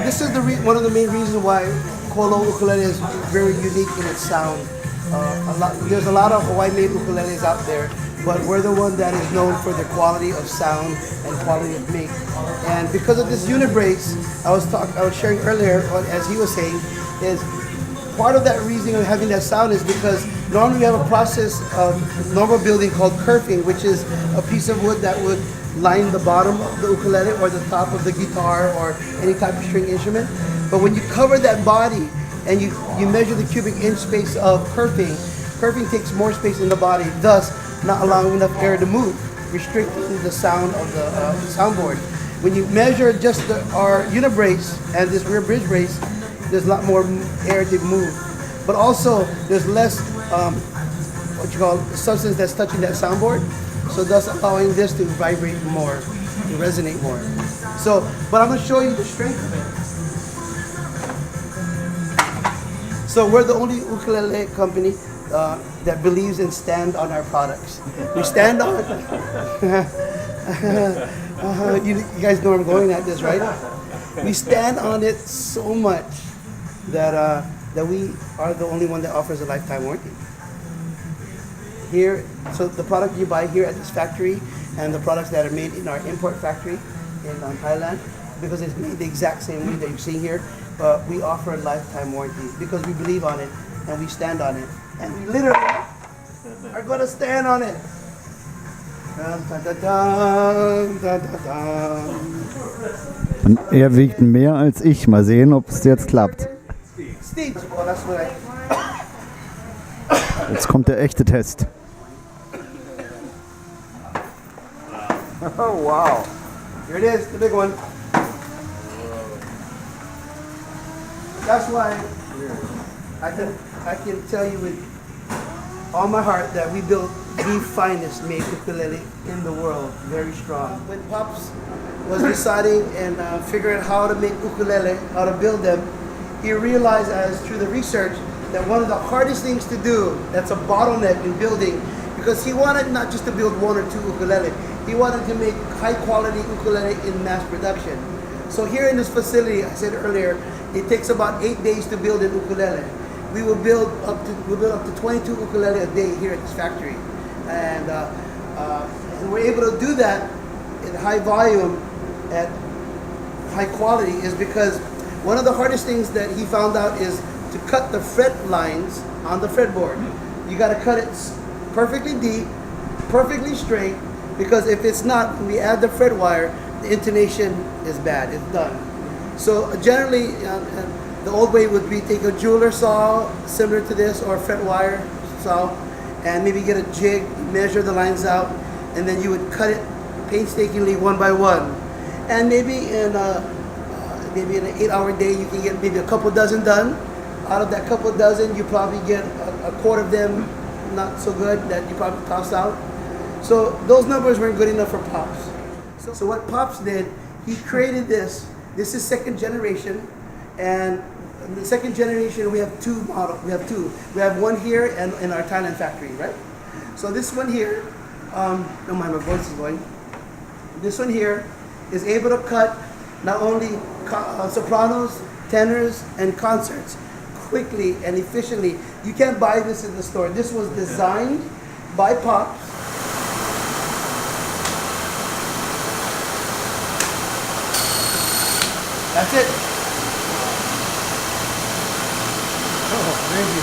This is one of the main reasons why KoAloha ukulele is very unique in its sound. There's a lot of Hawaii-made ukuleles out there, but we're the one that is known for the quality of sound and quality of make. And because of this Unibrace, I was sharing earlier, as he was saying, is part of that reason of having that sound is because normally we have a process of normal building called kerfing, which is a piece of wood that would line the bottom of the ukulele or the top of the guitar or any type of string instrument. But when you cover that body and you measure the cubic inch space of kerfing takes more space in the body, thus not allowing enough air to move, restricting the sound of the soundboard. When you measure just our Unibrace and this rear bridge brace, there's a lot more air to move. But also, there's less substance that's touching that soundboard, so thus allowing this to vibrate more, to resonate more. So, but I'm going to show you the strength of it. So we're the only ukulele company that believes in stand on our products. We stand on you guys know where I'm going at this, right? We stand on it so much that we are the only one that offers a lifetime warranty. Here, so the product you buy here at this factory and the products that are made in our import factory in Thailand, because it's made the exact same way that you're seeing here, we offer a lifetime warranty because we believe on it and we stand on it. And we literally are going to stand on it. Und er wiegt mehr als ich. Mal sehen, ob es jetzt klappt. Jetzt kommt der echte Test. Oh wow! Here it is, the big one. That's why I can tell you with all my heart that we built the finest made ukulele in the world, very strong. When Pops was deciding and figuring out how to make ukulele, how to build them, he realized as through the research that one of the hardest things to do, that's a bottleneck in building, because he wanted not just to build one or two ukulele, he wanted to make high quality ukulele in mass production. So here in this facility, I said earlier, it takes about 8 days to build an ukulele. We will build up to 22 ukulele a day here at this factory, and we're able to do that in high volume at high quality is because one of the hardest things that he found out is to cut the fret lines on the fretboard. You got to cut it perfectly deep, perfectly straight, because if it's not, when we add the fret wire, the intonation is bad. It's done. So generally, the old way would be take a jeweler saw similar to this or a fret wire saw and maybe get a jig, measure the lines out, and then you would cut it painstakingly one by one. And maybe in an 8-hour day you can get maybe a couple dozen done. Out of that couple dozen, you probably get a quarter of them not so good that you probably toss out. So those numbers weren't good enough for Pops. So what Pops did, he created this. This is second generation, and in the second generation we have two models. We have two. We have one here and in our Thailand factory, right? So this one here, don't mind my voice is going. This one here is able to cut not only sopranos, tenors, and concerts quickly and efficiently. You can't buy this in the store. This was designed by Pops. That's it. Oh, crazy.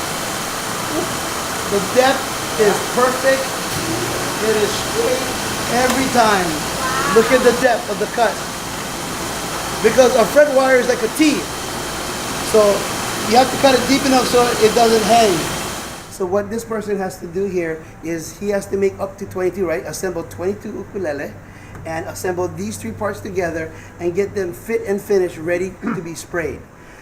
The depth is perfect. It is straight every time. Wow. Look at the depth of the cut. Because a fret wire is like a T. So you have to cut it deep enough so it doesn't hang. So what this person has to do here is he has to make up to 22, right? Assemble 22 ukulele and assemble these three parts together and get them fit and finished, ready to be sprayed.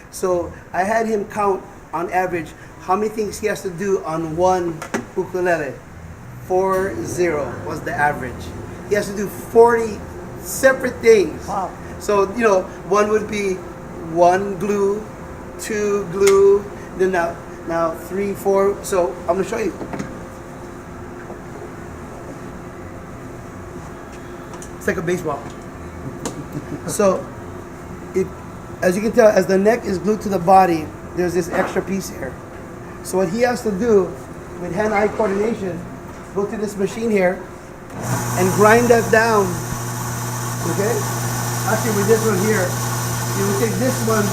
So I had him count on average how many things he has to do on one ukulele. 40 was the average. He has to do 40 separate things. Wow. So, you know, one would be one glue, two glue, then now 3, 4. So I'm gonna show you. It's like a baseball. So as you can tell, as the neck is glued to the body, there's this extra piece here. So what he has to do with hand-eye coordination, go to this machine here and grind that down. Okay? Actually, with this one here, you will take this one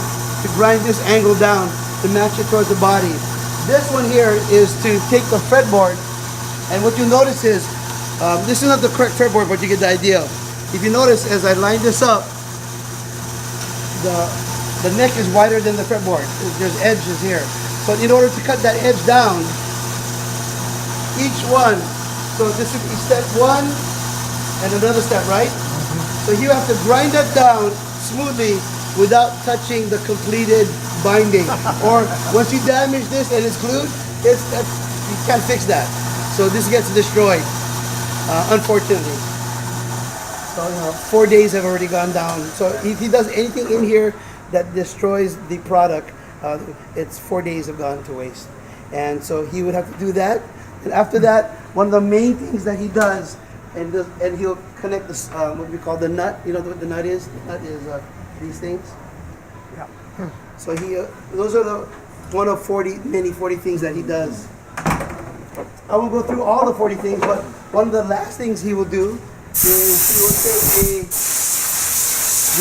to grind this angle down to match it towards the body. This one here is to take the fretboard, and what you notice is, this is not the correct fretboard, but you get the idea. If you notice, as I line this up, the neck is wider than the fretboard. There's edges here. So in order to cut that edge down, each one, so this would be step one and another step, right? So you have to grind that down smoothly without touching the completed binding. Or once you damage this and it's glued, you can't fix that. So this gets destroyed, unfortunately. So 4 days have already gone down. So if he does anything in here that destroys the product, it's 4 days have gone to waste. And so he would have to do that. And after that, one of the main things that he does, and he'll connect this, what we call the nut. You know what the nut is? The nut is these things. Yeah. So those are one of many 40 things that he does. I won't go through all the 40 things, but one of the last things he will do is he will take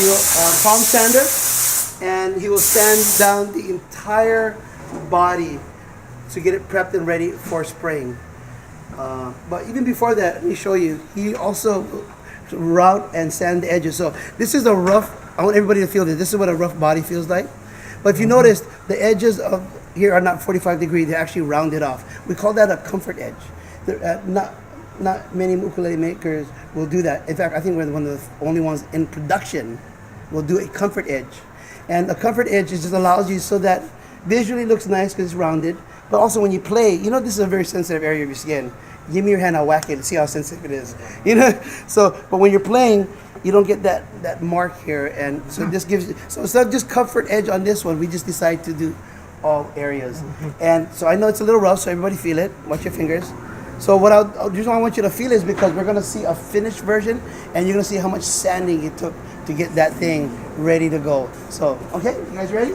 a palm sander and he will sand down the entire body to get it prepped and ready for spraying. But even before that, let me show you. He also route and sand the edges. So this is a rough. I want everybody to feel this. This is what a rough body feels like. But if you notice, the edges of here are not 45 degrees. They're actually rounded off. We call that a comfort edge. Not many ukulele makers will do that. In fact, I think we're one of the only ones in production will do a comfort edge. And a comfort edge just allows you so that visually looks nice because it's rounded. But also when you play, this is a very sensitive area of your skin. Give me your hand, I'll whack it and see how sensitive it is. So, but when you're playing, you don't get that mark here. And so this gives you, so instead of just comfort edge on this one, we just decide to do all areas. And so I know it's a little rough, so everybody feel it. Watch your fingers. So the reason why I want you to feel is because we're going to see a finished version and you're going to see how much sanding it took to get that thing ready to go. So, okay, you guys ready?